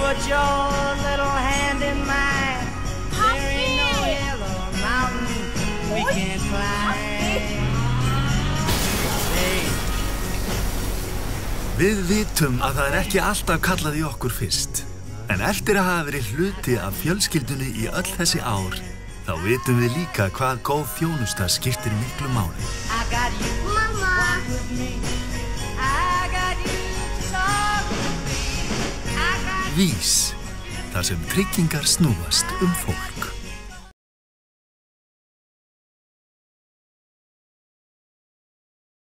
put your little hand in mine. There ain't no hill or mountain we can't climb. Við vitum að það ekki alltaf kallað í okkur fyrst. En eftir að hafa verið hluti af fjölskyldunni í öll þessi ár, þá vitum við líka hvað góð þjónusta skiptir miklu máli. Vís, þar sem tryggingar snúast fólk.